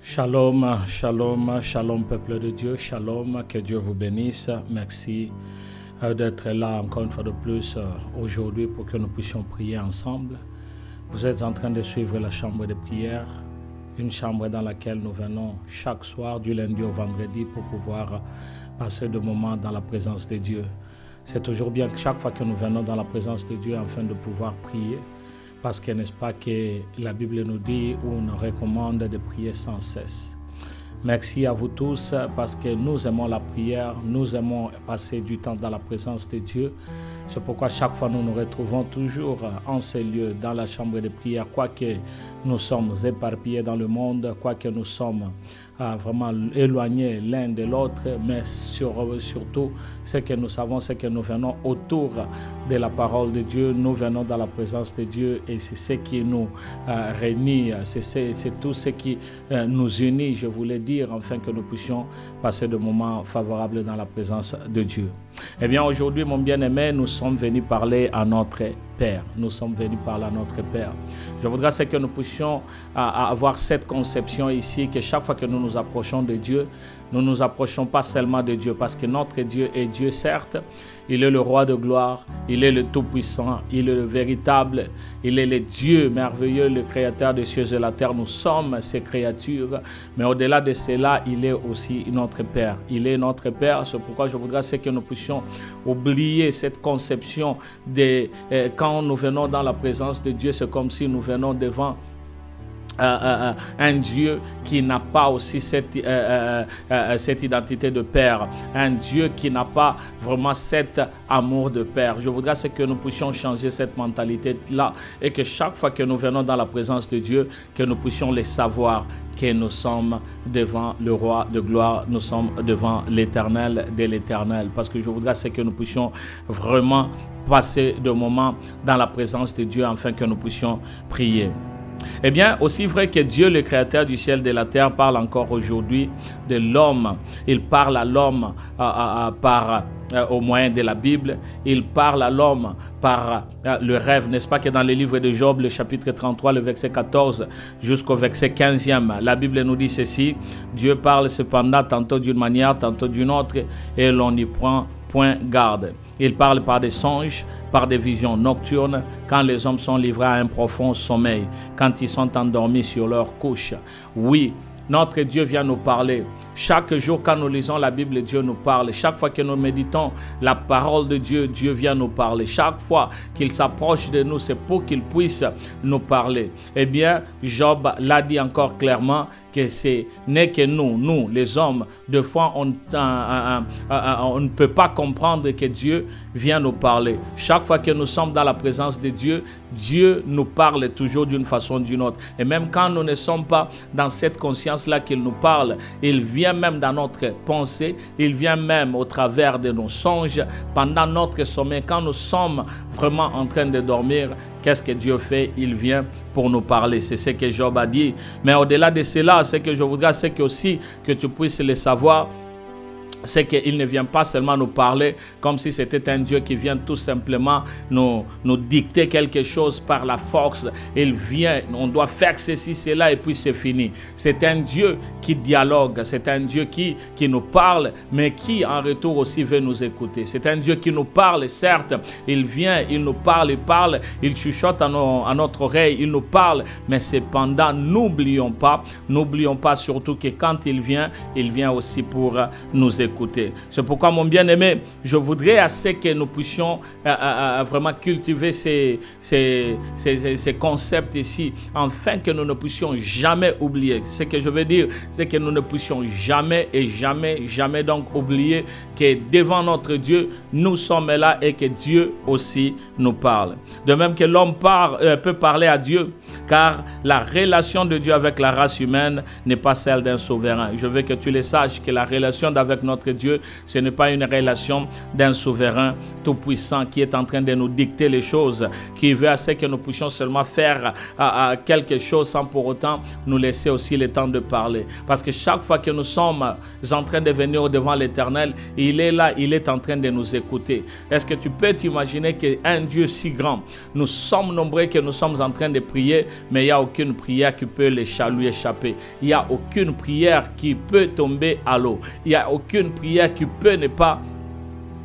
Shalom, shalom, shalom peuple de Dieu, shalom, que Dieu vous bénisse. Merci d'être là encore une fois de plus aujourd'hui pour que nous puissions prier ensemble. Vous êtes en train de suivre la chambre de prière, une chambre dans laquelle nous venons chaque soir du lundi au vendredi pour pouvoir passer de moments dans la présence de Dieu. C'est toujours bien que chaque fois que nous venons dans la présence de Dieu afin de pouvoir prier, parce que n'est-ce pas que la Bible nous dit ou nous recommande de prier sans cesse. Merci à vous tous parce que nous aimons la prière, nous aimons passer du temps dans la présence de Dieu. C'est pourquoi chaque fois nous nous retrouvons toujours en ces lieux, dans la chambre de prière, quoique nous sommes éparpillés dans le monde, quoique nous sommes vraiment éloignés l'un de l'autre, mais surtout ce que nous savons, c'est que nous venons autour de la parole de Dieu, nous venons dans la présence de Dieu et c'est ce qui nous réunit, c'est tout ce qui nous unit, je voulais dire, afin que nous puissions passer de moments favorables dans la présence de Dieu. Eh bien aujourd'hui, mon bien-aimé, nous sommes venus parler à notre Père. Nous sommes venus parler à notre Père. Je voudrais que nous puissions avoir cette conception ici, que chaque fois que nous nous approchons de Dieu, nous ne nous approchons pas seulement de Dieu, parce que notre Dieu est Dieu, certes. Il est le roi de gloire, il est le tout-puissant, il est le véritable, il est le Dieu merveilleux, le créateur des cieux et de la terre. Nous sommes ses créatures, mais au-delà de cela, il est aussi notre Père. Il est notre Père, c'est pourquoi je voudrais que nous puissions oublier cette conception de quand nous venons dans la présence de Dieu, c'est comme si nous venons devant un Dieu qui n'a pas aussi cette identité de Père, un Dieu qui n'a pas vraiment cet amour de Père. Je voudrais que nous puissions changer cette mentalité-là et que chaque fois que nous venons dans la présence de Dieu, que nous puissions les savoir que nous sommes devant le roi de gloire, nous sommes devant l'éternel de l'éternel. Parce que je voudrais que nous puissions vraiment passer de moments dans la présence de Dieu afin que nous puissions prier. Eh bien, aussi vrai que Dieu, le créateur du ciel et de la terre, parle encore aujourd'hui de l'homme. Il parle à l'homme au moyen de la Bible. Il parle à l'homme par le rêve. N'est-ce pas que dans le livre de Job, le chapitre 33, le verset 14 jusqu'au verset 15e, la Bible nous dit ceci: Dieu parle cependant tantôt d'une manière, tantôt d'une autre, et l'on n'y prend point garde. Il parle par des songes, par des visions nocturnes, quand les hommes sont livrés à un profond sommeil, quand ils sont endormis sur leur couche. Oui, notre Dieu vient nous parler. Chaque jour, quand nous lisons la Bible, Dieu nous parle. Chaque fois que nous méditons la parole de Dieu, Dieu vient nous parler. Chaque fois qu'il s'approche de nous, c'est pour qu'il puisse nous parler. Eh bien, Job l'a dit encore clairement que ce n'est que nous les hommes, des fois on ne peut pas comprendre que Dieu vient nous parler. Chaque fois que nous sommes dans la présence de Dieu, Dieu nous parle toujours d'une façon ou d'une autre. Et même quand nous ne sommes pas dans cette conscience-là qu'il nous parle, il vient même dans notre pensée, il vient même au travers de nos songes, pendant notre sommeil, quand nous sommes vraiment en train de dormir. Qu'est-ce que Dieu fait? Il vient pour nous parler. C'est ce que Job a dit. Mais au-delà de cela, ce que je voudrais, c'est que aussi que tu puisses le savoir, c'est qu'il ne vient pas seulement nous parler comme si c'était un Dieu qui vient tout simplement nous dicter quelque chose par la force. Il vient, on doit faire ceci, cela et puis c'est fini. C'est un Dieu qui dialogue, c'est un Dieu qui nous parle, mais qui en retour aussi veut nous écouter. C'est un Dieu qui nous parle, certes, il vient, il nous parle, il chuchote à notre oreille, il nous parle, mais cependant, n'oublions pas surtout que quand il vient aussi pour nous écouter. C'est pourquoi, mon bien-aimé, je voudrais assez que nous puissions vraiment cultiver ces concepts ici, afin que nous ne puissions jamais oublier. Ce que je veux dire, c'est que nous ne puissions jamais donc oublier que devant notre Dieu, nous sommes là et que Dieu aussi nous parle. De même que l'homme peut parler à Dieu, car la relation de Dieu avec la race humaine n'est pas celle d'un souverain. Je veux que tu le saches, que la relation avec notre notre Dieu. Ce n'est pas une relation d'un souverain tout-puissant qui est en train de nous dicter les choses, qui veut assez que nous puissions seulement faire quelque chose sans pour autant nous laisser aussi le temps de parler. Parce que chaque fois que nous sommes en train de venir devant l'Éternel, il est là, il est en train de nous écouter. Est-ce que tu peux t'imaginer qu'un Dieu si grand, nous sommes nombreux que nous sommes en train de prier, mais il n'y a aucune prière qui peut lui échapper. Il n'y a aucune prière qui peut tomber à l'eau. Il n'y a aucune prière qui peut ne pas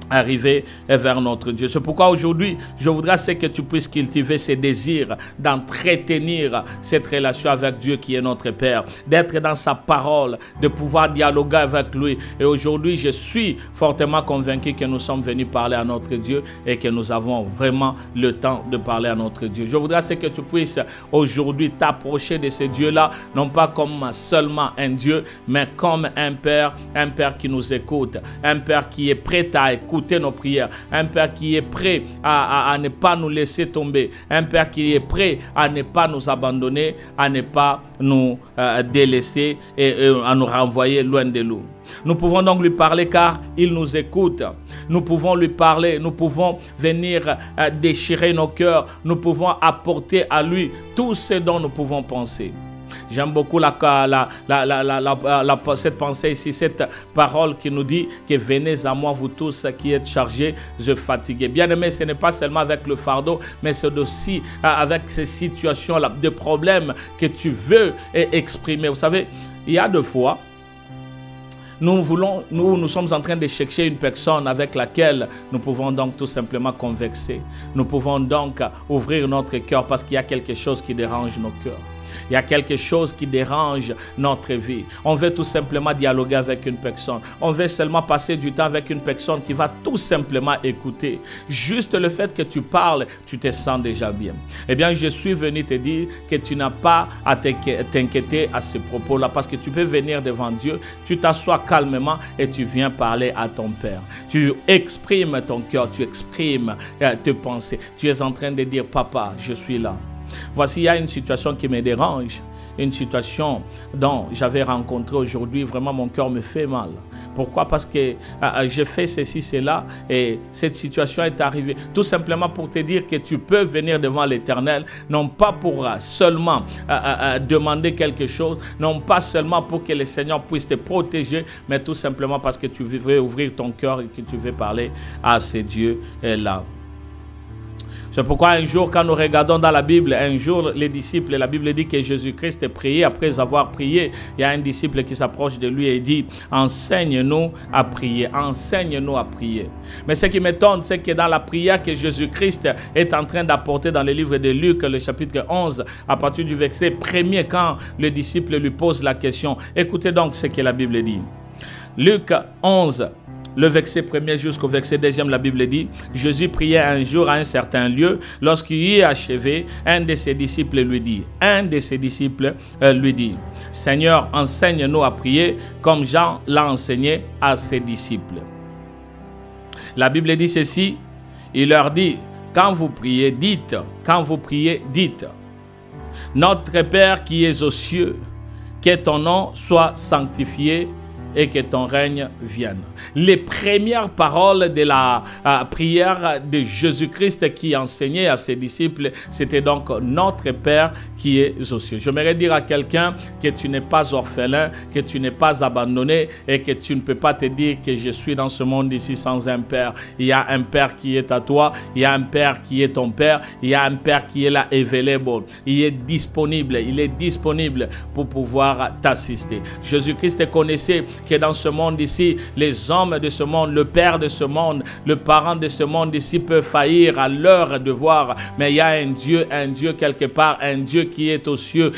arriver vers notre Dieu. C'est pourquoi aujourd'hui, je voudrais que tu puisses cultiver ces désirs d'entretenir cette relation avec Dieu qui est notre Père, d'être dans sa parole, de pouvoir dialoguer avec lui. Et aujourd'hui, je suis fortement convaincu que nous sommes venus parler à notre Dieu et que nous avons vraiment le temps de parler à notre Dieu. Je voudrais que tu puisses aujourd'hui t'approcher de ce Dieu-là, non pas comme seulement un Dieu, mais comme un Père qui nous écoute, un Père qui est prêt à écouter nos prières, un Père qui est prêt à ne pas nous laisser tomber, un Père qui est prêt à ne pas nous abandonner, à ne pas nous délaisser et à nous renvoyer loin de nous. Nous pouvons donc lui parler car il nous écoute. Nous pouvons lui parler, nous pouvons venir déchirer nos cœurs, nous pouvons apporter à lui tout ce dont nous pouvons penser. J'aime beaucoup cette pensée ici, cette parole qui nous dit que venez à moi vous tous qui êtes chargés, je fatigué. Bien aimé, ce n'est pas seulement avec le fardeau, mais c'est aussi avec ces situations-là, des problèmes que tu veux exprimer. Vous savez, il y a deux fois, nous sommes en train de chercher une personne avec laquelle nous pouvons donc tout simplement converser. Nous pouvons donc ouvrir notre cœur parce qu'il y a quelque chose qui dérange nos cœurs. Il y a quelque chose qui dérange notre vie. On veut tout simplement dialoguer avec une personne. On veut seulement passer du temps avec une personne qui va tout simplement écouter. Juste le fait que tu parles, tu te sens déjà bien. Eh bien, je suis venu te dire que tu n'as pas à t'inquiéter à ce propos-là parce que tu peux venir devant Dieu, tu t'assois calmement et tu viens parler à ton Père. Tu exprimes ton cœur, tu exprimes tes pensées. Tu es en train de dire, papa, je suis là. Voici, il y a une situation qui me dérange, une situation dont j'avais rencontré aujourd'hui, vraiment mon cœur me fait mal. Pourquoi? Parce que j'ai fait ceci, cela et cette situation est arrivée. Tout simplement pour te dire que tu peux venir devant l'Éternel, non pas pour seulement demander quelque chose, non pas seulement pour que le Seigneur puisse te protéger, mais tout simplement parce que tu veux ouvrir ton cœur et que tu veux parler à ce Dieu-là. C'est pourquoi un jour, quand nous regardons dans la Bible, un jour, les disciples, la Bible dit que Jésus-Christ priait. Après avoir prié, il y a un disciple qui s'approche de lui et dit, enseigne-nous à prier, enseigne-nous à prier. Mais ce qui m'étonne, c'est que dans la prière que Jésus-Christ est en train d'apporter dans le livre de Luc, le chapitre 11, à partir du verset 1er, quand le disciple lui pose la question, écoutez donc ce que la Bible dit. Luc 11, le verset 1er jusqu'au verset 2e, la Bible dit, Jésus priait un jour à un certain lieu. Lorsqu'il y est achevé, un de ses disciples lui dit, Seigneur, enseigne-nous à prier comme Jean l'a enseigné à ses disciples. La Bible dit ceci, il leur dit, quand vous priez, dites, notre Père qui es aux cieux, que ton nom soit sanctifié et que ton règne vienne. Les premières paroles de la prière de Jésus-Christ qui enseignait à ses disciples, c'était donc notre Père qui est aux cieux. J'aimerais dire à quelqu'un que tu n'es pas orphelin, que tu n'es pas abandonné et que tu ne peux pas te dire que je suis dans ce monde ici sans un Père. Il y a un Père qui est à toi, il y a un Père qui est ton Père, il y a un Père qui est là, available. Il est disponible pour pouvoir t'assister. Jésus-Christ connaissait que dans ce monde ici, les hommes de ce monde, le père de ce monde, le parent de ce monde ici peut faillir à leur devoir. Mais il y a un Dieu quelque part, un Dieu qui est aux cieux,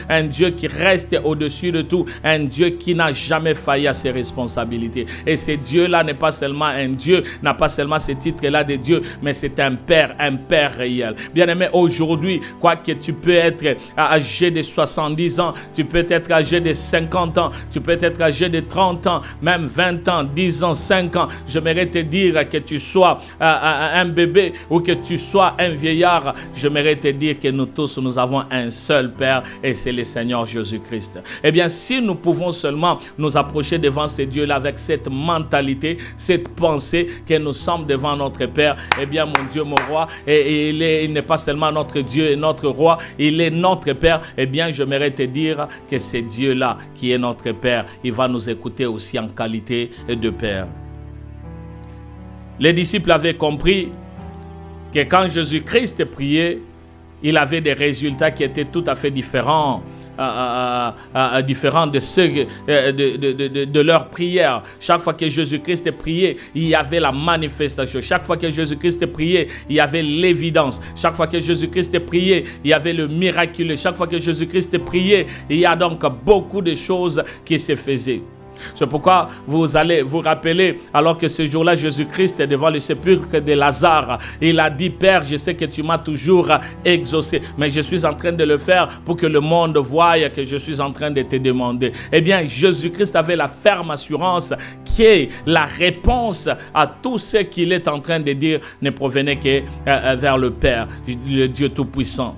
un Dieu qui reste au-dessus de tout, un Dieu qui n'a jamais failli à ses responsabilités. Et ce Dieu-là n'est pas seulement un Dieu, n'a pas seulement ce titre-là de Dieu, mais c'est un Père réel. Bien-aimé, aujourd'hui, quoi que tu peux être âgé de 70 ans, tu peux être âgé de 50 ans, tu peux être âgé âgé de 30 ans, même 20 ans, 10 ans, 5 ans, j'aimerais te dire que tu sois un bébé ou que tu sois un vieillard, j'aimerais te dire que nous tous, nous avons un seul Père et c'est le Seigneur Jésus-Christ. Eh bien, si nous pouvons seulement nous approcher devant ces dieux-là avec cette mentalité, cette pensée que nous sommes devant notre Père, eh bien, mon Dieu, mon roi, et il n'est pas seulement notre Dieu et notre roi, il est notre Père. Eh bien, j'aimerais te dire que c'est Dieu-là qui est notre Père. Il va nous écouter aussi en qualité de Père. Les disciples avaient compris que quand Jésus-Christ priait, il avait des résultats qui étaient tout à fait différents. Différents de ceux de leur prière. Chaque fois que Jésus-Christ priait, il y avait la manifestation. Chaque fois que Jésus-Christ priait, il y avait l'évidence. Chaque fois que Jésus-Christ priait, il y avait le miraculeux. Chaque fois que Jésus-Christ priait, il y a donc beaucoup de choses qui se faisaient. C'est pourquoi vous allez vous rappeler, alors que ce jour-là, Jésus-Christ est devant le sépulcre de Lazare. Il a dit, Père, je sais que tu m'as toujours exaucé, mais je suis en train de le faire pour que le monde voie que je suis en train de te demander. Eh bien, Jésus-Christ avait la ferme assurance que la réponse à tout ce qu'il est en train de dire ne provenait que vers le Père, le Dieu Tout-Puissant.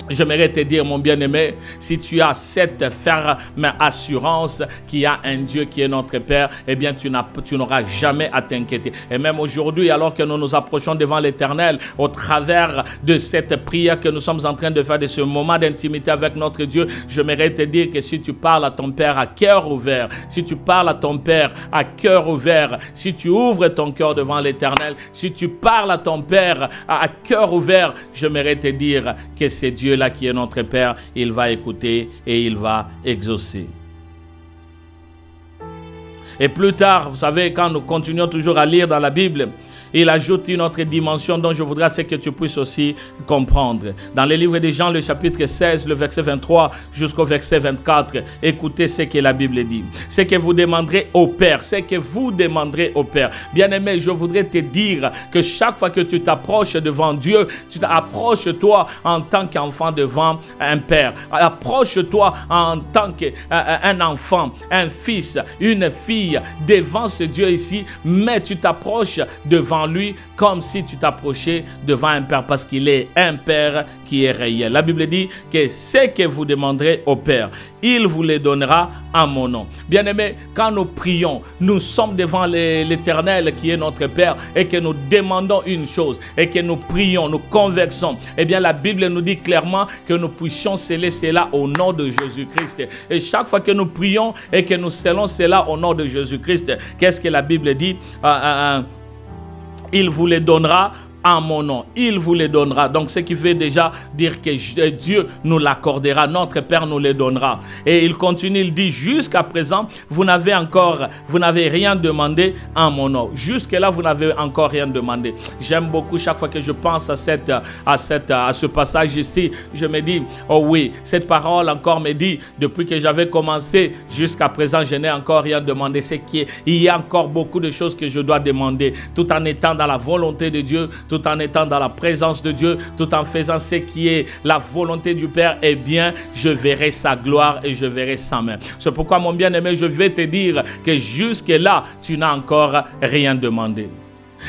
J'aimerais te dire, mon bien-aimé, si tu as cette ferme assurance qu'il y a un Dieu qui est notre Père, eh bien, tu n'auras jamais à t'inquiéter. Et même aujourd'hui, alors que nous nous approchons devant l'Éternel, au travers de cette prière que nous sommes en train de faire, de ce moment d'intimité avec notre Dieu, j'aimerais te dire que si tu parles à ton Père à cœur ouvert, si tu parles à ton Père à cœur ouvert, si tu ouvres ton cœur devant l'Éternel, si tu parles à ton Père à cœur ouvert, j'aimerais te dire que c'est Dieu là qui est notre Père, il va écouter et il va exaucer. Et plus tard, vous savez, quand nous continuons toujours à lire dans la Bible, il ajoute une autre dimension dont je voudrais que tu puisses aussi comprendre. Dans le livre de Jean, le chapitre 16, le verset 23 jusqu'au verset 24, écoutez ce que la Bible dit. Ce que vous demanderez au Père, ce que vous demanderez au Père. Bien-aimé, je voudrais te dire que chaque fois que tu t'approches devant Dieu, tu t'approches-toi en tant qu'enfant devant un Père. Approche-toi en tant qu'un enfant, un fils, une fille devant ce Dieu ici, mais tu t'approches devant lui comme si tu t'approchais devant un Père, parce qu'il est un Père qui est réel. La Bible dit que ce que vous demanderez au Père, il vous les donnera en mon nom. Bien-aimés, quand nous prions, nous sommes devant l'Éternel qui est notre Père et que nous demandons une chose et que nous prions, nous conversons. Eh bien, la Bible nous dit clairement que nous puissions sceller cela au nom de Jésus-Christ. Et chaque fois que nous prions et que nous scellons cela au nom de Jésus-Christ, qu'est-ce que la Bible dit? Il vous les donnera en mon nom. Il vous les donnera. Donc, ce qui veut déjà dire que Dieu nous l'accordera. Notre Père nous les donnera. Et il continue, il dit, jusqu'à présent, vous n'avez rien demandé en mon nom. Jusque-là, vous n'avez encore rien demandé. J'aime beaucoup chaque fois que je pense à ce passage ici, je me dis, oh oui, cette parole encore me dit, depuis que j'avais commencé, jusqu'à présent, je n'ai encore rien demandé. C'est qu'il y a encore beaucoup de choses que je dois demander, tout en étant dans la volonté de Dieu, tout en étant dans la présence de Dieu, tout en faisant ce qui est la volonté du Père, eh bien, je verrai sa gloire et je verrai sa main. C'est pourquoi, mon bien-aimé, je vais te dire que jusque-là, tu n'as encore rien demandé.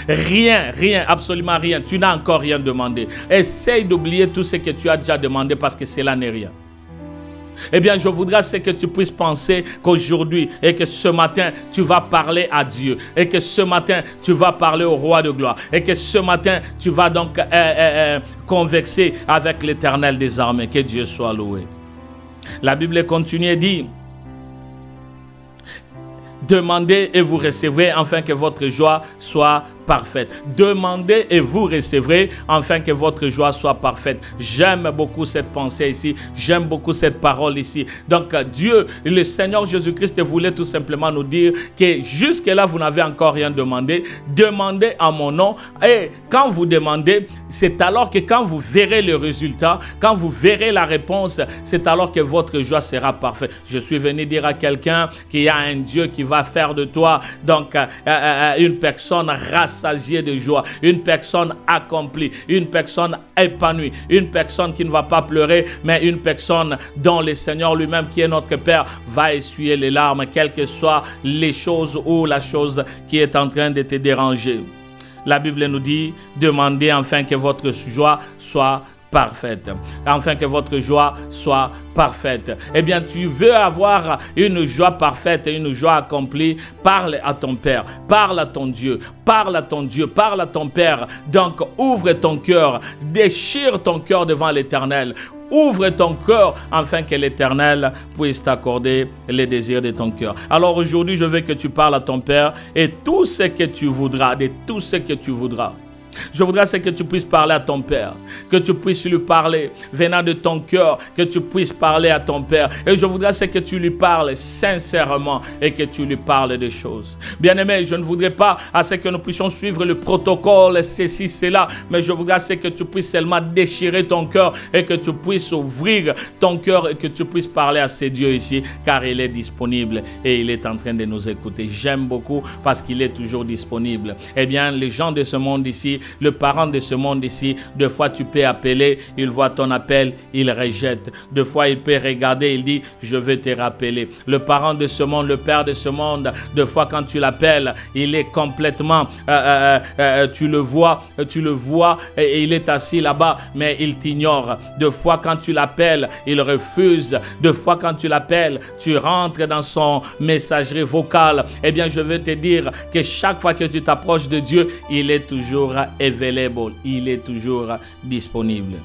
Rien, absolument rien. Tu n'as encore rien demandé. Essaye d'oublier tout ce que tu as déjà demandé, parce que cela n'est rien. Eh bien, je voudrais que tu puisses penser qu'aujourd'hui et que ce matin, tu vas parler à Dieu. Et que ce matin, tu vas parler au roi de gloire. Et que ce matin, tu vas donc converser avec l'Éternel des armées. Que Dieu soit loué. La Bible continue et dit, demandez et vous recevrez, afin que votre joie soit parfaite. Demandez et vous recevrez, afin que votre joie soit parfaite. J'aime beaucoup cette pensée ici. J'aime beaucoup cette parole ici. Donc Dieu, le Seigneur Jésus-Christ voulait tout simplement nous dire que jusque-là, vous n'avez encore rien demandé. Demandez en mon nom. Et quand vous demandez, c'est alors que quand vous verrez le résultat, quand vous verrez la réponse, c'est alors que votre joie sera parfaite. Je suis venu dire à quelqu'un qu'il y a un Dieu qui va faire de toi donc une personne rassurée, rassasié de joie, une personne accomplie, une personne épanouie, une personne qui ne va pas pleurer, mais une personne dont le Seigneur lui-même, qui est notre Père, va essuyer les larmes, quelles que soient les choses ou la chose qui est en train de te déranger. La Bible nous dit, demandez enfin que votre joie soit parfaite. Afin que votre joie soit parfaite. Eh bien, tu veux avoir une joie parfaite et une joie accomplie, parle à ton Père, parle à ton Dieu, parle à ton Dieu, parle à ton Père. Donc, ouvre ton cœur, déchire ton cœur devant l'Éternel. Ouvre ton cœur afin que l'Éternel puisse t'accorder les désirs de ton cœur. Alors aujourd'hui, je veux que tu parles à ton Père et tout ce que tu voudras, de tout ce que tu voudras. Je voudrais que tu puisses parler à ton Père, que tu puisses lui parler venant de ton cœur, que tu puisses parler à ton Père. Et je voudrais que tu lui parles sincèrement et que tu lui parles des choses. Bien-aimé, je ne voudrais pas à ce que nous puissions suivre le protocole, ceci, cela, mais je voudrais que tu puisses seulement déchirer ton cœur et que tu puisses ouvrir ton cœur et que tu puisses parler à ce Dieu ici, car il est disponible et il est en train de nous écouter. J'aime beaucoup parce qu'il est toujours disponible. Eh bien, les gens de ce monde ici, le parent de ce monde ici, deux fois tu peux appeler, il voit ton appel, il rejette. Deux fois il peut regarder, il dit, je vais te rappeler. Le parent de ce monde, le père de ce monde, deux fois quand tu l'appelles, il est complètement, tu le vois et il est assis là-bas, mais il t'ignore. Deux fois quand tu l'appelles, il refuse. Deux fois quand tu l'appelles, tu rentres dans son messagerie vocale. Eh bien, je veux te dire que chaque fois que tu t'approches de Dieu, il est toujours available, il est toujours disponible.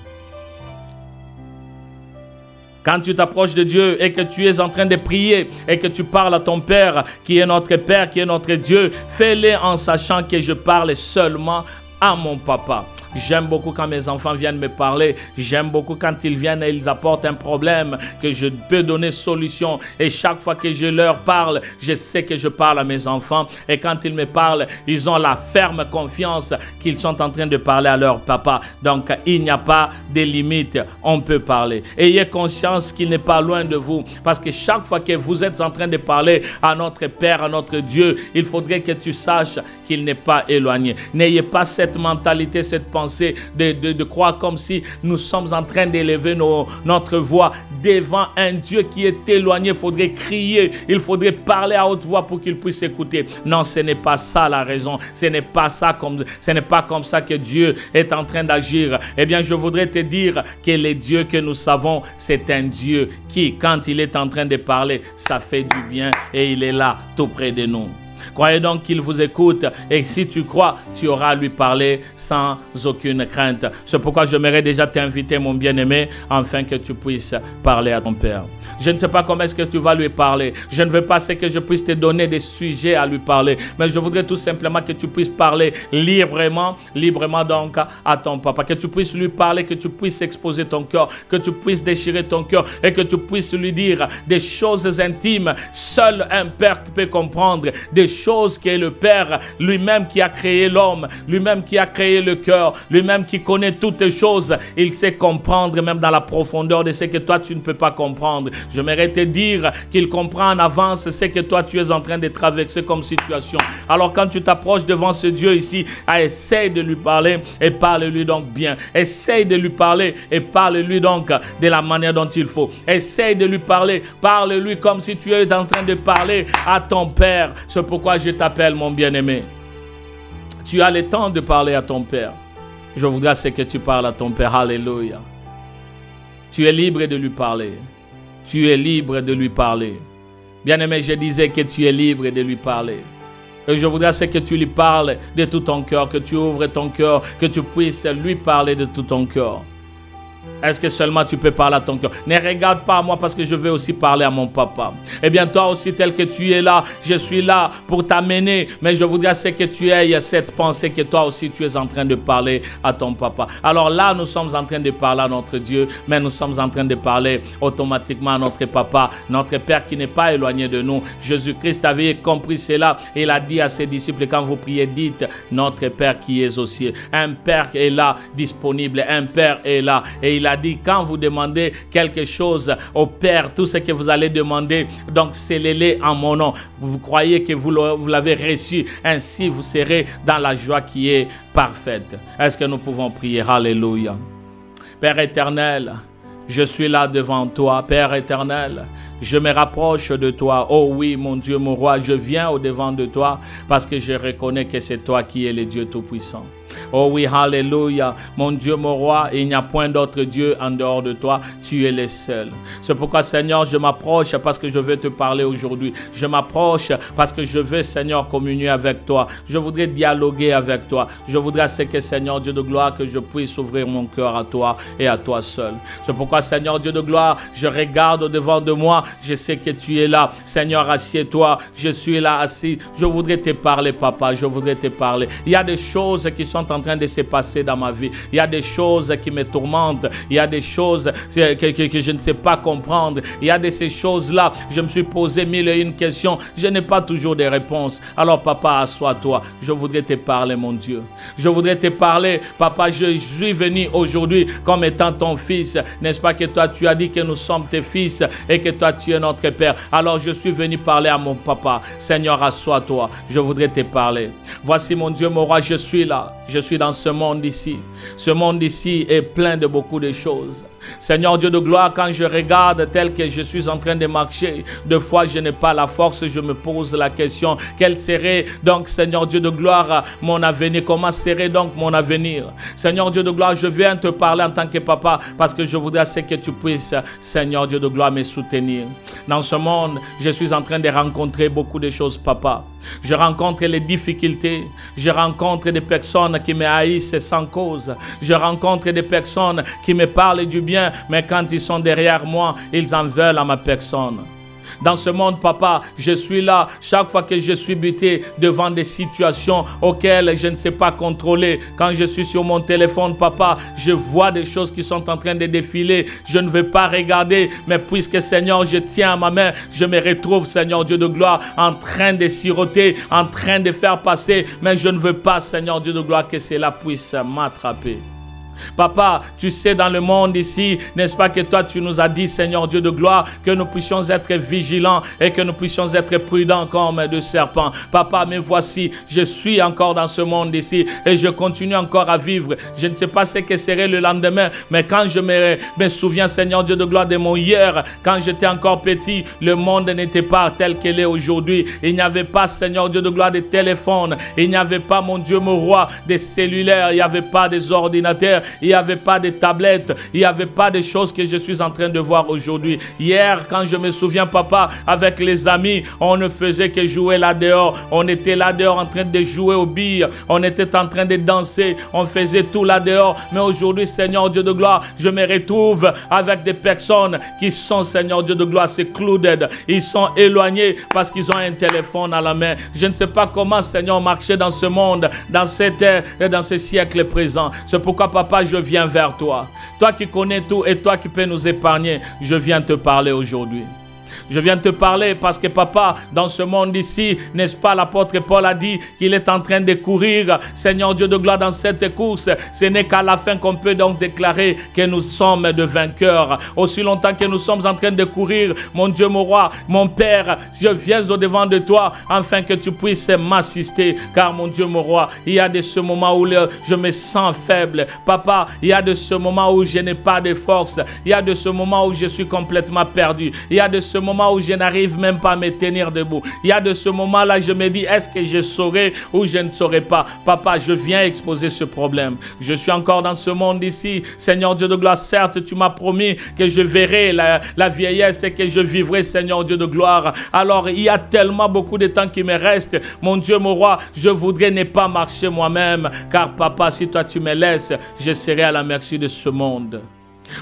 Quand tu t'approches de Dieu et que tu es en train de prier et que tu parles à ton Père, qui est notre Père, qui est notre Dieu, fais-le en sachant que je parle seulement à mon papa. J'aime beaucoup quand mes enfants viennent me parler. J'aime beaucoup quand ils viennent et ils apportent un problème que je peux donner solution. Et chaque fois que je leur parle, je sais que je parle à mes enfants. Et quand ils me parlent, ils ont la ferme confiance qu'ils sont en train de parler à leur papa. Donc, il n'y a pas de limite. On peut parler. Ayez conscience qu'il n'est pas loin de vous. Parce que chaque fois que vous êtes en train de parler à notre Père, à notre Dieu, il faudrait que tu saches qu'il n'est pas éloigné. N'ayez pas cette mentalité, cette pensée de croire comme si nous sommes en train d'élever notre voix devant un Dieu qui est éloigné. Il faudrait crier, il faudrait parler à haute voix pour qu'il puisse écouter. Non, ce n'est pas ça la raison. Ce n'est pas comme ça que Dieu est en train d'agir. Eh bien, je voudrais te dire que le Dieu que nous savons, c'est un Dieu qui, quand il est en train de parler, ça fait du bien et il est là tout près de nous. Croyez donc qu'il vous écoute et si tu crois, tu auras à lui parler sans aucune crainte. C'est pourquoi j'aimerais déjà t'inviter, mon bien-aimé, afin que tu puisses parler à ton Père. Je ne sais pas comment est-ce que tu vas lui parler. Je ne veux pas que je puisse te donner des sujets à lui parler, mais je voudrais tout simplement que tu puisses parler librement donc à ton papa. Que tu puisses lui parler, que tu puisses exposer ton cœur, que tu puisses déchirer ton cœur et que tu puisses lui dire des choses intimes. Seul un père peut comprendre des choses que le Père lui-même qui a créé l'homme, lui-même qui a créé le cœur, lui-même qui connaît toutes les choses. Il sait comprendre même dans la profondeur de ce que toi tu ne peux pas comprendre. J'aimerais te dire qu'il comprend en avance ce que toi tu es en train de traverser comme situation. Alors quand tu t'approches devant ce Dieu ici, essaye de lui parler et parle-lui donc bien. Essaye de lui parler et parle-lui donc de la manière dont il faut. Essaye de lui parler, parle-lui comme si tu es en train de parler à ton Père. C'est pourquoi je t'appelle, mon bien-aimé. Tu as le temps de parler à ton Père. Je voudrais que tu parles à ton Père. Alléluia. Tu es libre de lui parler. Tu es libre de lui parler. Bien-aimé, je disais que tu es libre de lui parler. Et je voudrais que tu lui parles de tout ton cœur, que tu ouvres ton cœur, que tu puisses lui parler de tout ton cœur. Est-ce que seulement tu peux parler à ton cœur? Ne regarde pas à moi parce que je vais aussi parler à mon papa. Eh bien, toi aussi, tel que tu es là, je suis là pour t'amener. Mais je voudrais que tu aies cette pensée que toi aussi, tu es en train de parler à ton papa. Alors là, nous sommes en train de parler à notre Dieu, mais nous sommes en train de parler automatiquement à notre papa, notre Père qui n'est pas éloigné de nous. Jésus-Christ avait compris cela. Il a dit à ses disciples, quand vous priez, dites, notre Père qui est aux cieux. Un Père est là, disponible. Un Père est là et Et il a dit, quand vous demandez quelque chose au Père, tout ce que vous allez demander, donc scellez-les en mon nom. Vous croyez que vous l'avez reçu, ainsi vous serez dans la joie qui est parfaite. Est-ce que nous pouvons prier? Alléluia. Père éternel, je suis là devant toi, Père éternel. Je me rapproche de toi. Oh oui, mon Dieu, mon roi, je viens au-devant de toi parce que je reconnais que c'est toi qui es le Dieu Tout-Puissant. Oh oui, alléluia. Mon Dieu, mon roi, il n'y a point d'autre Dieu en dehors de toi. Tu es le seul. C'est pourquoi, Seigneur, je m'approche parce que je veux te parler aujourd'hui. Je m'approche parce que je veux, Seigneur, communier avec toi. Je voudrais dialoguer avec toi. Je voudrais, Seigneur, Dieu de gloire, que je puisse ouvrir mon cœur à toi et à toi seul. C'est pourquoi, Seigneur, Dieu de gloire, je regarde au-devant de moi. Je sais que tu es là. Seigneur, assieds-toi. Je suis là assis. Je voudrais te parler, papa. Je voudrais te parler. Il y a des choses qui sont en train de se passer dans ma vie. Il y a des choses qui me tourmentent. Il y a des choses que je ne sais pas comprendre. Il y a de ces choses-là. Je me suis posé mille et une questions. Je n'ai pas toujours de réponses. Alors, papa, assois-toi. Je voudrais te parler, mon Dieu. Je voudrais te parler. Papa, je suis venu aujourd'hui comme étant ton fils. N'est-ce pas que toi, tu as dit que nous sommes tes fils et que toi, tu es notre Père. Alors, je suis venu parler à mon papa. Seigneur, assois-toi. Je voudrais te parler. Voici, mon Dieu, mon roi, je suis là. Je suis dans ce monde ici. Ce monde ici est plein de beaucoup de choses. Seigneur Dieu de gloire, quand je regarde tel que je suis en train de marcher, de fois je n'ai pas la force, je me pose la question, quel serait donc, Seigneur Dieu de gloire, mon avenir? Comment serait donc mon avenir? Seigneur Dieu de gloire, je viens te parler en tant que papa parce que je voudrais que tu puisses, Seigneur Dieu de gloire, me soutenir. Dans ce monde, je suis en train de rencontrer beaucoup de choses, papa. Je rencontre les difficultés, je rencontre des personnes qui me haïssent sans cause, je rencontre des personnes qui me parlent du bien, mais quand ils sont derrière moi, ils en veulent à ma personne. Dans ce monde, papa, je suis là chaque fois que je suis buté devant des situations auxquelles je ne sais pas contrôler. Quand je suis sur mon téléphone, papa, je vois des choses qui sont en train de défiler. Je ne veux pas regarder, mais puisque, Seigneur, je tiens à ma main, je me retrouve, Seigneur Dieu de gloire, en train de siroter, en train de faire passer. Mais je ne veux pas, Seigneur Dieu de gloire, que cela puisse m'attraper. Papa, tu sais, dans le monde ici, n'est-ce pas que toi tu nous as dit, Seigneur Dieu de gloire, que nous puissions être vigilants et que nous puissions être prudents comme de serpents. Papa, mais voici, je suis encore dans ce monde ici et je continue encore à vivre. Je ne sais pas ce que serait le lendemain, mais quand je me souviens, Seigneur Dieu de gloire, de mon hier, quand j'étais encore petit, le monde n'était pas tel qu'il est aujourd'hui. Il n'y avait pas, Seigneur Dieu de gloire, de téléphone. Il n'y avait pas, mon Dieu, mon roi, des cellulaires. Il n'y avait pas des ordinateurs. Il n'y avait pas de tablettes, il n'y avait pas de choses que je suis en train de voir aujourd'hui. Hier, quand je me souviens, papa, avec les amis, on ne faisait que jouer là dehors. On était là dehors en train de jouer aux billes. On était en train de danser. On faisait tout là dehors. Mais aujourd'hui, Seigneur Dieu de gloire, je me retrouve avec des personnes qui sont, Seigneur Dieu de gloire, secluded. Ils sont éloignés parce qu'ils ont un téléphone à la main. Je ne sais pas comment, Seigneur, marcher dans ce monde, dans cette ère et dans ce siècle présent. C'est pourquoi, papa, je viens vers toi. Toi qui connais tout et toi qui peux nous épargner, je viens te parler aujourd'hui. Je viens te parler parce que, papa, dans ce monde ici, n'est-ce pas, l'apôtre Paul a dit qu'il est en train de courir, Seigneur Dieu de gloire, dans cette course. Ce n'est qu'à la fin qu'on peut donc déclarer que nous sommes de vainqueurs. Aussi longtemps que nous sommes en train de courir, mon Dieu, mon roi, mon Père, je viens au-devant de toi, afin que tu puisses m'assister. Car, mon Dieu, mon roi, il y a de ce moment où je me sens faible. Papa, il y a de ce moment où je n'ai pas de force. Il y a de ce moment où je suis complètement perdu. Il y a de ce moment où je n'arrive même pas à me tenir debout. Il y a de ce moment-là, je me dis, est-ce que je saurai ou je ne saurai pas? Papa, je viens exposer ce problème. Je suis encore dans ce monde ici. Seigneur Dieu de gloire, certes, tu m'as promis que je verrai la vieillesse et que je vivrai, Seigneur Dieu de gloire. Alors, il y a tellement beaucoup de temps qui me reste. Mon Dieu, mon roi, je voudrais ne pas marcher moi-même. Car, papa, si toi tu me laisses, je serai à la merci de ce monde.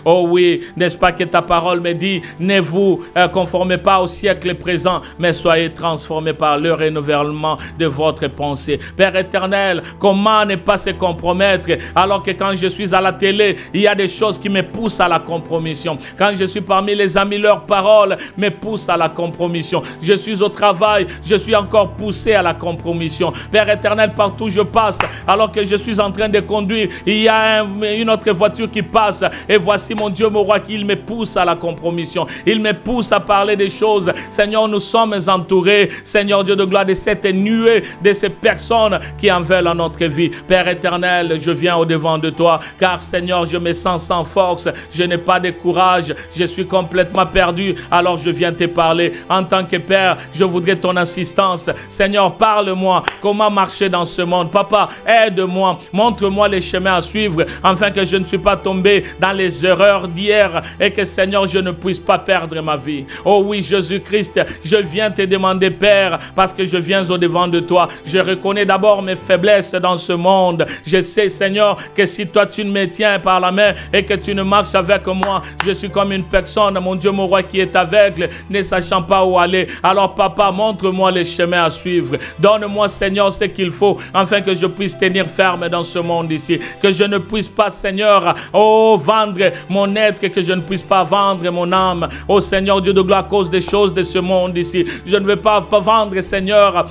Oh oui, n'est-ce pas que ta parole me dit, ne vous conformez pas au siècle présent, mais soyez transformés par le renouvellement de votre pensée. Père éternel, comment ne pas se compromettre alors que quand je suis à la télé, il y a des choses qui me poussent à la compromission. Quand je suis parmi les amis, leurs paroles me poussent à la compromission. Je suis au travail, je suis encore poussé à la compromission. Père éternel, partout où je passe, alors que je suis en train de conduire, il y a une autre voiture qui passe et voici voici, mon Dieu, mon roi, qu'il me pousse à la compromission. Il me pousse à parler des choses. Seigneur, nous sommes entourés, Seigneur Dieu de gloire, de cette nuée, de ces personnes qui en veulent à notre vie. Père éternel, je viens au-devant de toi, car Seigneur, je me sens sans force, je n'ai pas de courage, je suis complètement perdu. Alors je viens te parler. En tant que Père, je voudrais ton assistance. Seigneur, parle-moi comment marcher dans ce monde. Papa, aide-moi, montre-moi les chemins à suivre, afin que je ne suis pas tombé dans les erreurs d'hier et que, Seigneur, je ne puisse pas perdre ma vie. Oh oui, Jésus-Christ, je viens te demander, Père, parce que je viens au-devant de toi. Je reconnais d'abord mes faiblesses dans ce monde. Je sais, Seigneur, que si toi tu me tiens par la main et que tu ne marches avec moi, je suis comme une personne, mon Dieu, mon roi, qui est aveugle, ne sachant pas où aller. Alors, Papa, montre-moi les chemins à suivre. Donne-moi, Seigneur, ce qu'il faut, afin que je puisse tenir ferme dans ce monde ici. Que je ne puisse pas, Seigneur, vendre mon être, que je ne puisse pas vendre mon âme. Oh, Seigneur Dieu de gloire, à cause des choses de ce monde ici. Je ne veux pas vendre, Seigneur,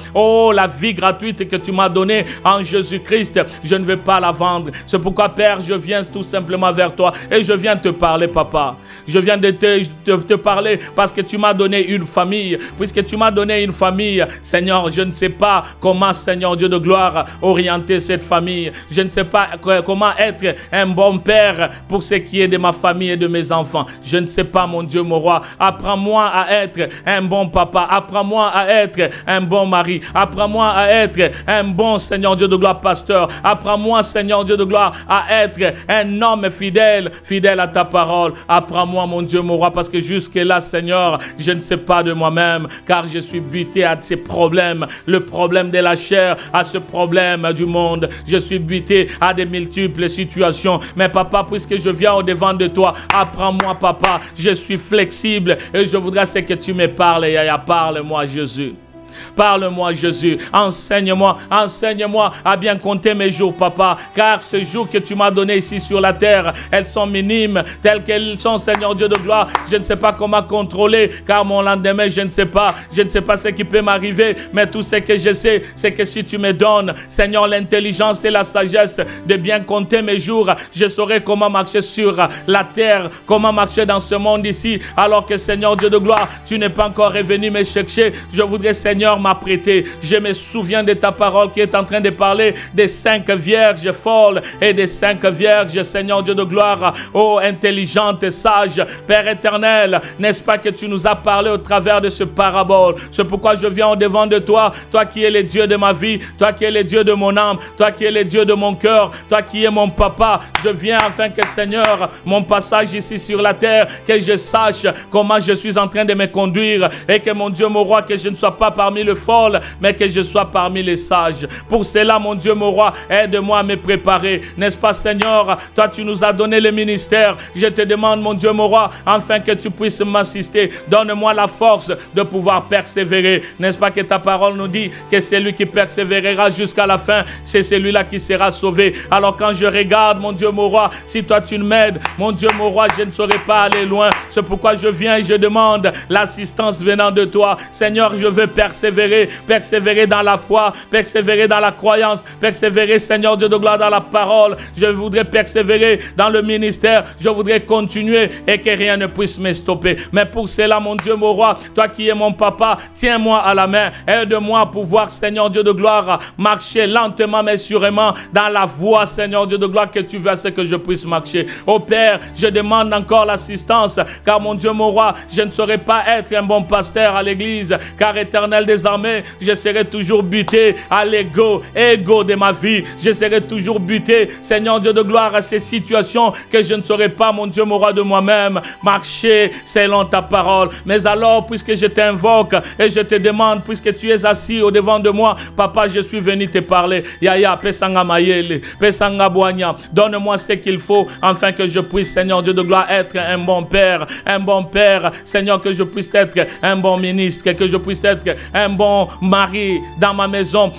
la vie gratuite que tu m'as donnée en Jésus-Christ. Je ne veux pas la vendre. C'est pourquoi, Père, je viens tout simplement vers toi et je viens te parler, Papa. Je viens de te parler parce que tu m'as donné une famille. Puisque tu m'as donné une famille, Seigneur, je ne sais pas comment, Seigneur Dieu de gloire, orienter cette famille. Je ne sais pas comment être un bon père pour ce qui est de ma famille et de mes enfants. Je ne sais pas, mon Dieu, mon roi. Apprends-moi à être un bon papa. Apprends-moi à être un bon mari. Apprends-moi à être un bon, Seigneur Dieu de gloire, pasteur. Apprends-moi, Seigneur Dieu de gloire, à être un homme fidèle, fidèle à ta parole. Apprends-moi, mon Dieu, mon roi, parce que jusque-là, Seigneur, je ne sais pas de moi-même, car je suis buté à ces problèmes, le problème de la chair, à ce problème du monde. Je suis buté à des multiples situations. Mais Papa, puisque je viens au-devant de toi, apprends-moi, Papa. Je suis flexible et je voudrais que tu me parles. Yaya, parle-moi, Jésus. Parle-moi, Jésus. Enseigne-moi à bien compter mes jours, Papa. Car ces jours que tu m'as donnés ici sur la terre, elles sont minimes, telles qu'elles sont, Seigneur Dieu de gloire. Je ne sais pas comment contrôler, car mon lendemain, je ne sais pas. Je ne sais pas ce qui peut m'arriver, mais tout ce que je sais, c'est que si tu me donnes, Seigneur, l'intelligence et la sagesse de bien compter mes jours, je saurai comment marcher sur la terre, comment marcher dans ce monde ici, alors que, Seigneur Dieu de gloire, tu n'es pas encore revenu me chercher. Je voudrais, Seigneur, m'apprêter. Je me souviens de ta parole qui est en train de parler des 5 vierges folles et des 5 vierges, Seigneur Dieu de gloire, intelligentes et sages. Père éternel, n'est-ce pas que tu nous as parlé au travers de ce parabole? C'est pourquoi je viens au-devant de toi, toi qui es le Dieu de ma vie, toi qui es le Dieu de mon âme, toi qui es le Dieu de mon cœur, toi qui es mon papa. Je viens afin que, Seigneur, mon passage ici sur la terre, que je sache comment je suis en train de me conduire et que, mon Dieu, mon roi, que je ne sois pas parmi le folle, mais que je sois parmi les sages. Pour cela, mon Dieu, mon roi, aide-moi à me préparer. N'est-ce pas, Seigneur? Toi, tu nous as donné le ministère. Je te demande, mon Dieu, mon roi, afin que tu puisses m'assister. Donne-moi la force de pouvoir persévérer. N'est-ce pas que ta parole nous dit que celui qui persévérera jusqu'à la fin, c'est celui-là qui sera sauvé. Alors quand je regarde, mon Dieu, mon roi, si toi tu m'aides, mon Dieu, mon roi, je ne saurais pas aller loin. C'est pourquoi je viens et je demande l'assistance venant de toi. Seigneur, je veux persévérer dans la foi, persévérer dans la croyance, persévérer, Seigneur Dieu de gloire, dans la parole. Je voudrais persévérer dans le ministère. Je voudrais continuer et que rien ne puisse me stopper. Mais pour cela, mon Dieu, mon roi, toi qui es mon papa, tiens-moi à la main. Aide-moi à pouvoir, Seigneur Dieu de gloire, marcher lentement mais sûrement dans la voie, Seigneur Dieu de gloire, que tu veux à ce que je puisse marcher. Oh Père, je demande encore l'assistance, car mon Dieu, mon roi, je ne saurais pas être un bon pasteur à l'église, car éternel des armées, je serai toujours buté à l'ego de ma vie. Je serai toujours buté, Seigneur Dieu de gloire, à ces situations que je ne saurais pas, mon Dieu, mon roi, de moi-même marcher selon ta parole. Mais alors, puisque je t'invoque et je te demande, puisque tu es assis au devant de moi, Papa, je suis venu te parler. Yaya, pesanga mayele, pesanga boanya. Donne-moi ce qu'il faut, afin que je puisse, Seigneur Dieu de gloire, être un bon père, Seigneur, que je puisse être un bon ministre, que je puisse être un bon mari dans ma maison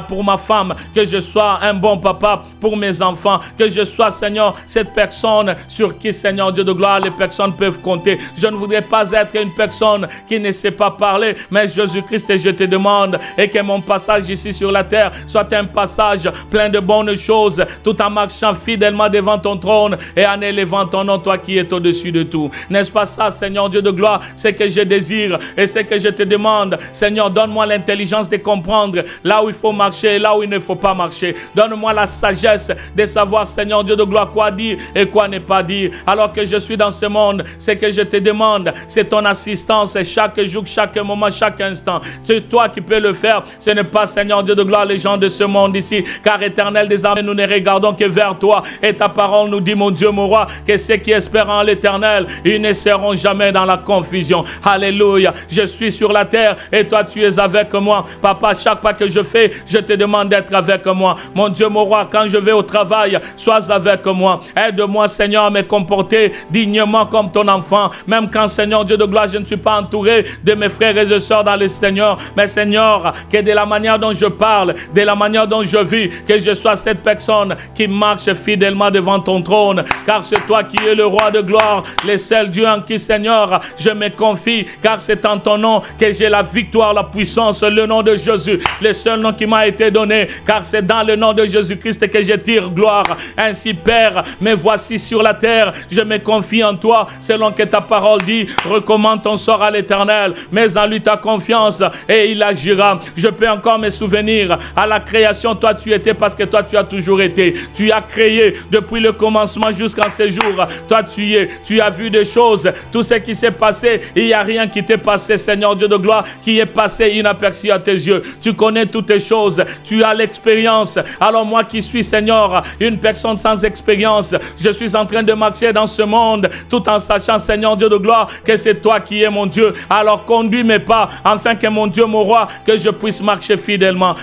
pour ma femme, que je sois un bon papa pour mes enfants, que je sois, Seigneur, cette personne sur qui, Seigneur Dieu de gloire, les personnes peuvent compter. Je ne voudrais pas être une personne qui ne sait pas parler, mais Jésus-Christ, je te demande, et que mon passage ici sur la terre soit un passage plein de bonnes choses, tout en marchant fidèlement devant ton trône et en élevant ton nom, toi qui es au-dessus de tout. N'est-ce pas ça, Seigneur Dieu de gloire, c'est que je désire et c'est que je te demande, Seigneur, donne-moi l'intelligence de comprendre là où il faut marcher et là où il ne faut pas marcher. Donne-moi la sagesse de savoir, Seigneur Dieu de gloire, quoi dire et quoi ne pas dire. Alors que je suis dans ce monde, c'est que je te demande, c'est ton assistance chaque jour, chaque moment, chaque instant. C'est toi qui peux le faire. Ce n'est pas, Seigneur Dieu de gloire, les gens de ce monde ici. Car Éternel des armées, nous ne regardons que vers toi. Et ta parole nous dit, mon Dieu, mon roi, que ceux qui espèrent en l'Éternel, ils ne seront jamais dans la confusion. Alléluia. Je suis sur la terre et toi, tu es avec moi. Papa, chaque pas que je fais, je te demande d'être avec moi. Mon Dieu, mon roi, quand je vais au travail, sois avec moi. Aide-moi, Seigneur, à me comporter dignement comme ton enfant. Même quand, Seigneur Dieu de gloire, je ne suis pas entouré de mes frères et sœurs dans le Seigneur. Mais Seigneur, que de la manière dont je parle, de la manière dont je vis, que je sois cette personne qui marche fidèlement devant ton trône. Car c'est toi qui es le roi de gloire, le seul Dieu en qui, Seigneur, je me confie. Car c'est en ton nom que j'ai la victoire, la puissance, le nom de Jésus, le seul nom qui m'a été donné. Car c'est dans le nom de Jésus-Christ que je tire gloire. Ainsi, Père, me voici sur la terre. Je me confie en toi, selon que ta parole dit. Recommande ton sort à l'Éternel, mets en lui ta confiance et il agira. Je peux encore me souvenir à la création, toi tu étais parce que toi tu as toujours été. Tu as créé depuis le commencement jusqu'à ce jour. Toi tu y es, tu as vu des choses. Tout ce qui s'est passé, il n'y a rien qui t'est passé, Seigneur Dieu de gloire, qui est passé inaperçu à tes yeux. Tu connais toutes les choses, tu as l'expérience. Alors moi qui suis, Seigneur, une personne sans expérience, je suis en train de marcher dans ce monde tout en sachant, Seigneur Dieu de gloire, que c'est toi qui es mon Dieu. Alors conduis mes pas, afin que mon Dieu, mon roi, que je puisse marcher fidèlement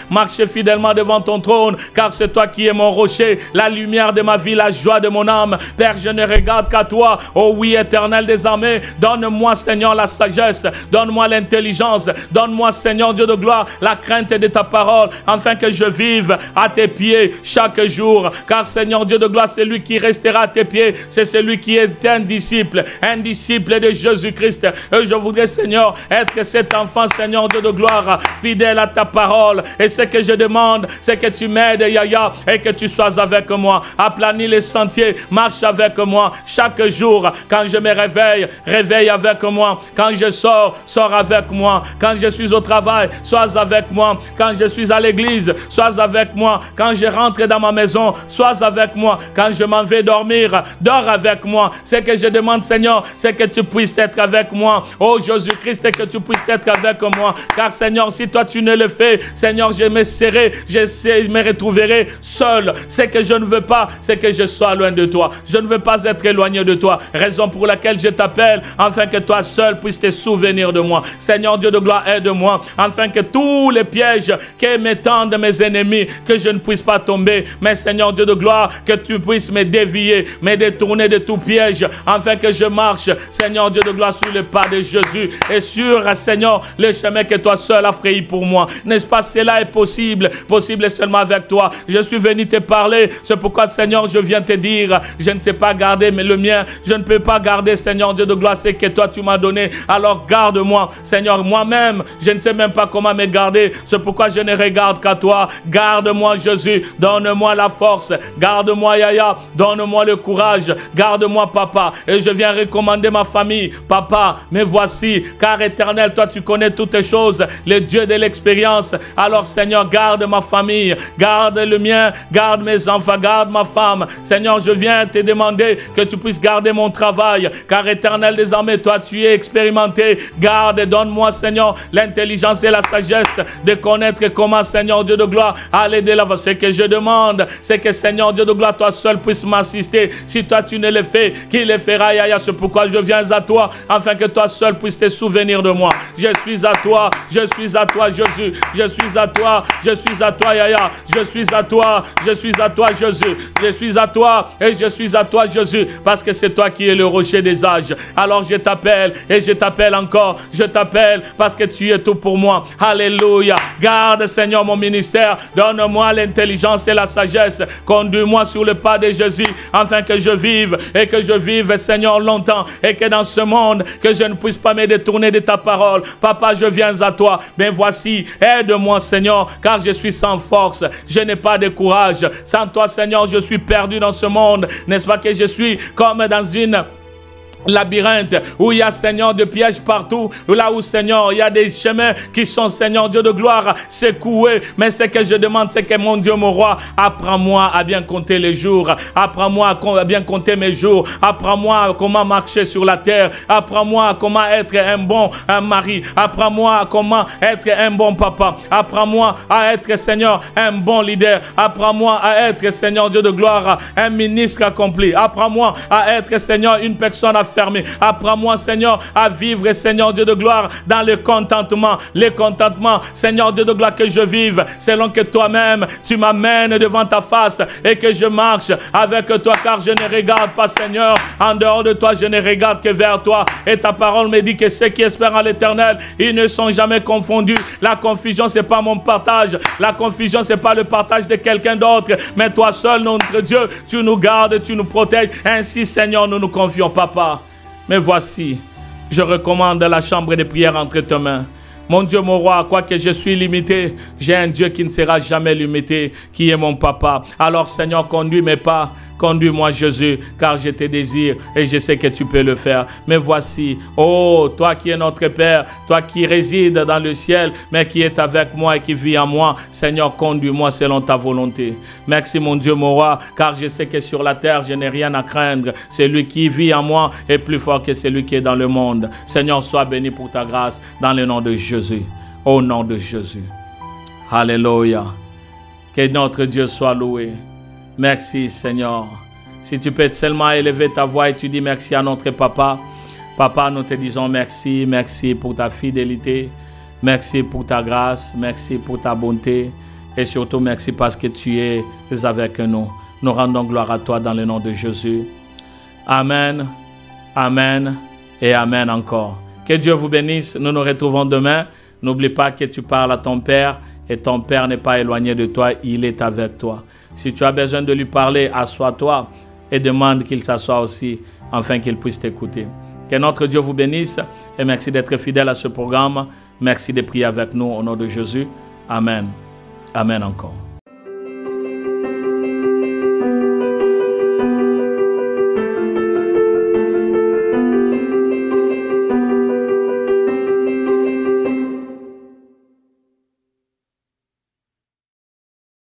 devant ton trône, car c'est toi qui es mon rocher, la lumière de ma vie, la joie de mon âme. Père, je ne regarde qu'à toi. Oh oui, Éternel des armées, donne-moi, Seigneur, la sagesse, donne-moi l'intelligence, donne-moi, Seigneur Dieu de gloire, la crainte de ta parole, afin que je vive à tes pieds chaque jour. Car Seigneur Dieu de gloire, celui qui restera à tes pieds, c'est celui qui est un disciple de Jésus-Christ. Et je voudrais, Seigneur, être cet enfant, Seigneur Dieu de gloire, fidèle à ta parole. Et ce que je demande, c'est que tu m'aides, Yahya, et que tu sois avec moi. Aplanis les sentiers, marche avec moi. Chaque jour, quand je me réveille, réveille avec moi. Quand je sors, sors avec moi. Quand je suis au travail, sois avec moi. Quand je suis à l'église, sois avec moi. Quand je rentre dans ma maison, sois avec moi. Quand je m'en vais dormir, dors avec moi. Ce que je demande, Seigneur, c'est que tu puisses être avec moi. Oh Jésus-Christ, que tu puisses être avec moi. Car Seigneur, si toi tu ne le fais, Seigneur, je me serai, je me retrouverai seul. Ce que je ne veux pas, c'est que je sois loin de toi. Je ne veux pas être éloigné de toi. Raison pour laquelle je t'appelle, afin que toi seul puisses te souvenir de moi. Seigneur Dieu de gloire, aide-moi, afin que tous les pièges que me tendent mes ennemis, que je ne puisse pas tomber. Mais Seigneur Dieu de gloire, que tu puisses me dévier, me détourner de tout piège, afin que je marche, Seigneur Dieu de gloire, sur le pas de Jésus et sur, Seigneur, le chemin que toi seul as frayé pour moi. N'est-ce pas, cela est possible seulement avec toi. Je suis venu te parler, c'est pourquoi, Seigneur, je viens te dire, je ne sais pas garder, mais le mien, je ne peux pas garder, Seigneur Dieu de gloire, c'est que toi tu m'as donné. Alors garde-moi, Seigneur, moi-même, je ne sais même pas comment me garder, c'est pourquoi je ne regarde qu'à toi. Garde-moi, Jésus, donne-moi la force, garde-moi, Yahya, donne-moi le courage, garde-moi, Papa, et je viens recommander ma famille. Papa, me voici, car Éternel, toi tu connais toutes les choses, le Dieu de l'expérience. Alors Seigneur, garde ma famille, garde le mien, garde mes enfants, garde ma femme. Seigneur, je viens te demander que tu puisses garder mon travail, car Éternel des armées, toi tu es expérimenté. Garde et donne-moi, Seigneur, l'intelligence et la sagesse de connaître comment, Seigneur Dieu de gloire, aller de l'avant. Ce que je demande, c'est que, Seigneur Dieu de gloire, toi seul puisses m'assister. Si toi tu ne le fais, qui le fera, Yahya? C'est pourquoi je viens à toi, afin que toi seul puisses te souvenir de moi. Je suis à toi, Jésus. Je suis à toi, Yahya. Je suis à toi, Jésus. Je suis à toi et je suis à toi, Jésus, parce que c'est toi qui es le rocher des âges. Alors je t'appelle et je t'appelle encore. Je t'appelle parce que tu es tout pour moi. Alléluia. Garde, Seigneur, mon ministère. Donne-moi l'intelligence et la sagesse. Conduis-moi sur le pas de Jésus, afin que je vive et que je vive, Seigneur, longtemps, et que dans ce monde, que je ne puisse pas me détourner de ta parole. Papa, je viens à toi. Ben voici, aide-moi, Seigneur, car je suis sans force. Je n'ai pas de courage. Sans toi, Seigneur, je suis perdu dans ce monde. N'est-ce pas que je suis comme dans une labyrinthe où il y a, Seigneur, de pièges partout, là où, Seigneur, il y a des chemins qui sont, Seigneur Dieu de gloire, secoués. Mais ce que je demande, c'est que, mon Dieu, mon roi, apprends-moi à bien compter les jours, apprends-moi à bien compter mes jours, apprends-moi comment marcher sur la terre, apprends-moi comment être un bon mari, apprends-moi comment être un bon papa, apprends-moi à être, Seigneur, un bon leader, apprends-moi à être, Seigneur Dieu de gloire, un ministre accompli, apprends-moi à être, Seigneur, une personne fermé. Apprends-moi, Seigneur, à vivre, Seigneur Dieu de gloire, dans le contentement. Le contentement, Seigneur Dieu de gloire, que je vive selon que toi-même, tu m'amènes devant ta face et que je marche avec toi, car je ne regarde pas, Seigneur, en dehors de toi, je ne regarde que vers toi. Et ta parole me dit que ceux qui espèrent en l'Éternel, ils ne sont jamais confondus. La confusion, c'est pas mon partage. La confusion, c'est pas le partage de quelqu'un d'autre, mais toi seul, notre Dieu, tu nous gardes, tu nous protèges. Ainsi, Seigneur, nous nous confions, Papa. Mais voici, je recommande la chambre de prière entre tes mains. Mon Dieu, mon roi, quoique je suis limité, j'ai un Dieu qui ne sera jamais limité, qui est mon papa. Alors, Seigneur, conduis mes pas. Conduis-moi, Jésus, car je te désire et je sais que tu peux le faire. Mais voici, oh, toi qui es notre Père, toi qui résides dans le ciel, mais qui est avec moi et qui vit en moi, Seigneur, conduis-moi selon ta volonté. Merci, mon Dieu, mon roi, car je sais que sur la terre, je n'ai rien à craindre. Celui qui vit en moi est plus fort que celui qui est dans le monde. Seigneur, sois béni pour ta grâce dans le nom de Jésus. Au nom de Jésus. Alléluia. Que notre Dieu soit loué. Merci, Seigneur. Si tu peux seulement élever ta voix et tu dis merci à notre papa. Papa, nous te disons merci. Merci pour ta fidélité. Merci pour ta grâce. Merci pour ta bonté. Et surtout, merci parce que tu es avec nous. Nous rendons gloire à toi dans le nom de Jésus. Amen. Amen. Et amen encore. Que Dieu vous bénisse. Nous nous retrouvons demain. N'oublie pas que tu parles à ton Père. Et ton Père n'est pas éloigné de toi. Il est avec toi. Si tu as besoin de lui parler, assois-toi et demande qu'il s'assoie aussi, afin qu'il puisse t'écouter. Que notre Dieu vous bénisse et merci d'être fidèle à ce programme. Merci de prier avec nous au nom de Jésus. Amen. Amen encore.